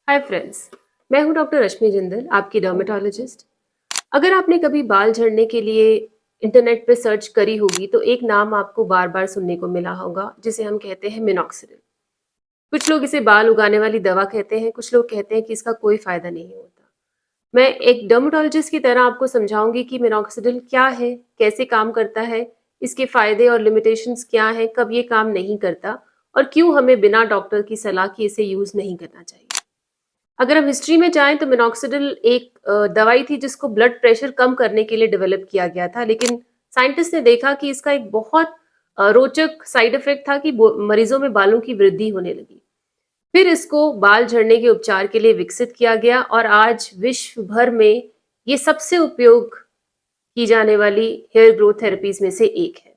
Hi friends, मैं हूं doctor रश्मि जिंदल, आपकी डर्मेटोलॉजिस्ट। अगर आपने कभी बाल झड़ने के लिए इंटरनेट पे सर्च करी होगी तो एक नाम आपको बार बार सुनने को मिला होगा, जिसे हम कहते हैं मिनॉक्सिडिल। कुछ लोग इसे बाल उगाने वाली दवा कहते हैं, कुछ लोग कहते हैं कि इसका कोई फायदा नहीं होता। मैं एक डर्मेटोलॉजिस्ट की तरह आपको समझाऊंगी कि मिनॉक्सिडिल क्या है, कैसे काम करता है, इसके फायदे और लिमिटेशंस क्या हैं, कब ये काम नहीं करता और क्यों हमें बिना डॉक्टर की सलाह के इसे यूज नहीं करना चाहिए। अगर हम हिस्ट्री में जाएं तो मिनॉक्सिडिल एक दवाई थी जिसको ब्लड प्रेशर कम करने के लिए डेवलप किया गया था, लेकिन साइंटिस्ट ने देखा कि इसका एक बहुत रोचक साइड इफेक्ट था कि मरीजों में बालों की वृद्धि होने लगी। फिर इसको बाल झड़ने के उपचार के लिए विकसित किया गया और आज विश्व भर में ये सबसे उपयोग की जाने वाली हेयर ग्रोथ थेरेपीज में से एक है।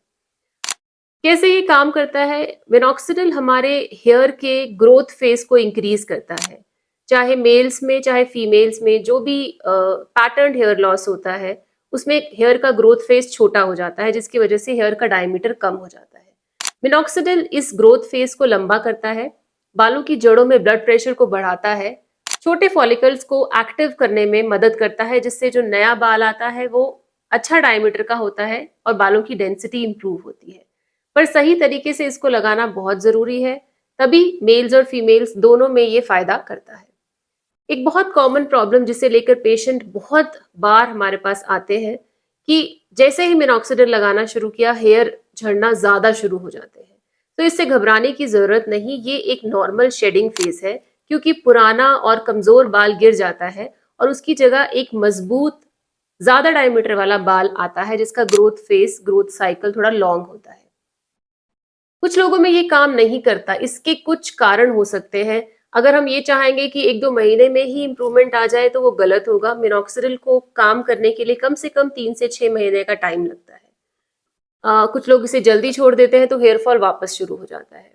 कैसे ये काम करता है? मिनॉक्सिडिल हमारे हेयर के ग्रोथ फेज को इंक्रीज करता है। चाहे मेल्स में चाहे फीमेल्स में जो भी पैटर्न हेयर लॉस होता है, उसमें हेयर का ग्रोथ फेज छोटा हो जाता है, जिसकी वजह से हेयर का डायमीटर कम हो जाता है। मिनॉक्सिडिल इस ग्रोथ फेज को लंबा करता है, बालों की जड़ों में ब्लड प्रेशर को बढ़ाता है, छोटे फॉलिकल्स को एक्टिव करने में मदद करता है, जिससे जो नया बाल आता है वो अच्छा डायमीटर का होता है और बालों की डेंसिटी इंप्रूव होती है। पर सही तरीके से इसको लगाना बहुत जरूरी है, तभी मेल्स और फीमेल्स दोनों में ये फायदा करता है। एक बहुत कॉमन प्रॉब्लम जिसे लेकर पेशेंट बहुत बार हमारे पास आते हैं कि जैसे ही मिनॉक्सिडिल लगाना शुरू किया, हेयर झड़ना ज्यादा शुरू हो जाते हैं। तो इससे घबराने की जरूरत नहीं, ये एक नॉर्मल शेडिंग फेज है, क्योंकि पुराना और कमजोर बाल गिर जाता है और उसकी जगह एक मजबूत ज्यादा डायमीटर वाला बाल आता है, जिसका ग्रोथ साइकिल थोड़ा लॉन्ग होता है। कुछ लोगों में ये काम नहीं करता, इसके कुछ कारण हो सकते हैं। अगर हम ये चाहेंगे कि 1-2 महीने में ही इंप्रूवमेंट आ जाए तो वो गलत होगा। मिनॉक्सिडिल को काम करने के लिए कम से कम 3 से 6 महीने का टाइम लगता है। कुछ लोग इसे जल्दी छोड़ देते हैं तो हेयर फॉल वापस शुरू हो जाता है।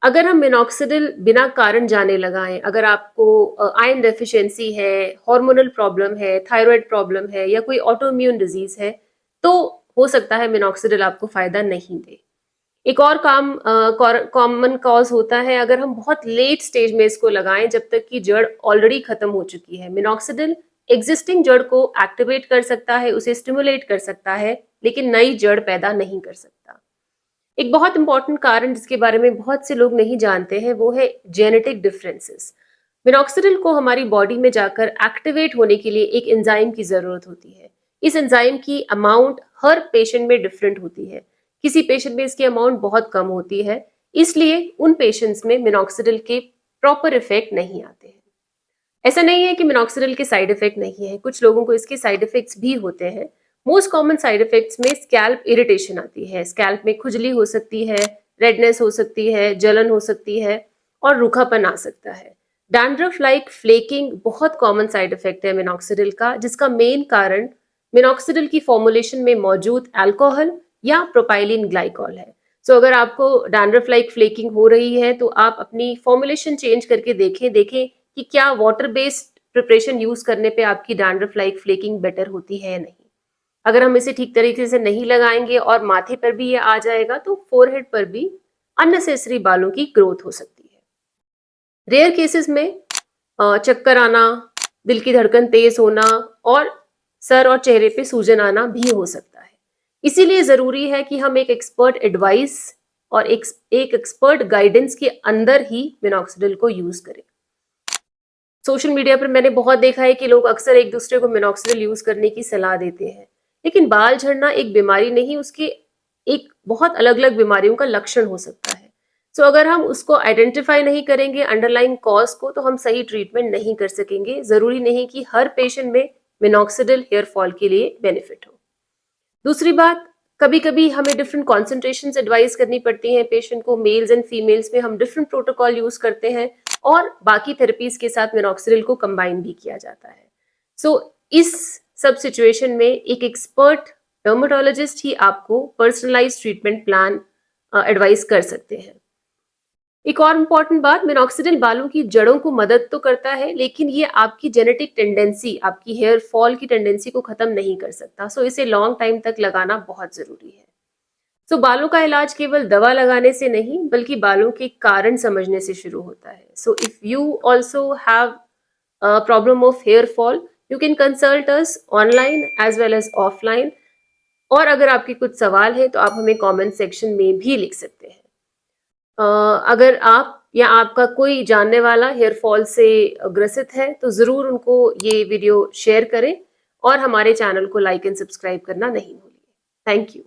अगर हम मिनॉक्सिडिल बिना कारण जाने लगाएं, अगर आपको आयरन डेफिशिएंसी है, हार्मोनल प्रॉब्लम है, थायराइड प्रॉब्लम है या कोई ऑटो इम्यून डिजीज है, तो हो सकता है मिनॉक्सिडिल आपको फायदा नहीं दे। एक और काम कॉमन कॉज होता है, अगर हम बहुत लेट स्टेज में इसको लगाएं, जब तक कि जड़ ऑलरेडी खत्म हो चुकी है। मिनॉक्सिडिल एग्जिस्टिंग जड़ को एक्टिवेट कर सकता है, उसे स्टिमुलेट कर सकता है, लेकिन नई जड़ पैदा नहीं कर सकता। एक बहुत इंपॉर्टेंट कारण जिसके बारे में बहुत से लोग नहीं जानते हैं, वो है जेनेटिक डिफरेंसेस। मिनॉक्सिडिल को हमारी बॉडी में जाकर एक्टिवेट होने के लिए एक एंजाइम की जरूरत होती है। इस एंजाइम की अमाउंट हर पेशेंट में डिफरेंट होती है। किसी पेशेंट में इसकी अमाउंट बहुत कम होती है, इसलिए उन पेशेंट्स में मिनॉक्सिडिल के प्रॉपर इफेक्ट नहीं आते हैं। ऐसा नहीं है कि मिनॉक्सिडिल के साइड इफेक्ट नहीं है, कुछ लोगों को इसके साइड इफेक्ट्स भी होते हैं। मोस्ट कॉमन साइड इफेक्ट्स में स्कैल्प इरिटेशन आती है, स्कैल्प में खुजली हो सकती है, रेडनेस हो सकती है, जलन हो सकती है और रूखापन आ सकता है। डैंड्रफ लाइक फ्लेकिंग बहुत कॉमन साइड इफेक्ट है मिनॉक्सिडिल का, जिसका मेन कारण मिनॉक्सिडिल की फॉर्मुलेशन में मौजूद अल्कोहल या प्रोपाइलिन ग्लाइकॉल है। सो अगर आपको डैंड्रफ लाइक फ्लेकिंग हो रही है तो आप अपनी फॉर्मुलेशन चेंज करके देखें कि क्या वाटर बेस्ड प्रिपरेशन यूज करने पे आपकी डैंड्रफ लाइक फ्लेकिंग बेटर होती है या नहीं। अगर हम इसे ठीक तरीके से नहीं लगाएंगे और माथे पर भी ये आ जाएगा तो फोरहेड पर भी अननेसेसरी बालों की ग्रोथ हो सकती है। रेयर केसेस में चक्कर आना, दिल की धड़कन तेज होना और सर और चेहरे पे सूजन आना भी हो सकता है। इसीलिए जरूरी है कि हम एक एक्सपर्ट एडवाइस और एक एक्सपर्ट गाइडेंस के अंदर ही मिनॉक्सिडिल को यूज करें। सोशल मीडिया पर मैंने बहुत देखा है कि लोग अक्सर एक दूसरे को मिनॉक्सिडिल यूज करने की सलाह देते हैं, लेकिन बाल झड़ना एक बीमारी नहीं, उसके एक बहुत अलग अलग बीमारियों का लक्षण हो सकता है। सो अगर हम उसको आइडेंटिफाई नहीं करेंगे, अंडरलाइंग कॉज को, तो हम सही ट्रीटमेंट नहीं कर सकेंगे। जरूरी नहीं कि हर पेशेंट में मिनॉक्सिडिल हेयर फॉल के लिए बेनिफिट हो। दूसरी बात, कभी कभी हमें डिफरेंट कॉन्सेंट्रेशन एडवाइस करनी पड़ती हैं पेशेंट को। मेल्स एंड फीमेल्स में हम डिफरेंट प्रोटोकॉल यूज करते हैं और बाकी थेरेपीज के साथ मिनॉक्सिडिल को कंबाइन भी किया जाता है। सो इस सब सिचुएशन में एक एक्सपर्ट डर्मेटोलॉजिस्ट ही आपको पर्सनलाइज ट्रीटमेंट प्लान एडवाइस कर सकते हैं। एक और इम्पॉर्टेंट बात, मिनॉक्सिडिल बालों की जड़ों को मदद तो करता है, लेकिन ये आपकी जेनेटिक टेंडेंसी, आपकी हेयर फॉल की टेंडेंसी को खत्म नहीं कर सकता। सो इसे लॉन्ग टाइम तक लगाना बहुत जरूरी है। सो बालों का इलाज केवल दवा लगाने से नहीं, बल्कि बालों के कारण समझने से शुरू होता है। So if you also have problem of hair fall, you can consult us online as well as offline. और अगर आपके कुछ सवाल है तो आप हमें कमेंट सेक्शन में भी लिख सकते हैं। अगर आप या आपका कोई जानने वाला हेयर फॉल से ग्रसित है तो ज़रूर उनको ये वीडियो शेयर करें और हमारे चैनल को लाइक एंड सब्सक्राइब करना नहीं भूलिए। Thank you.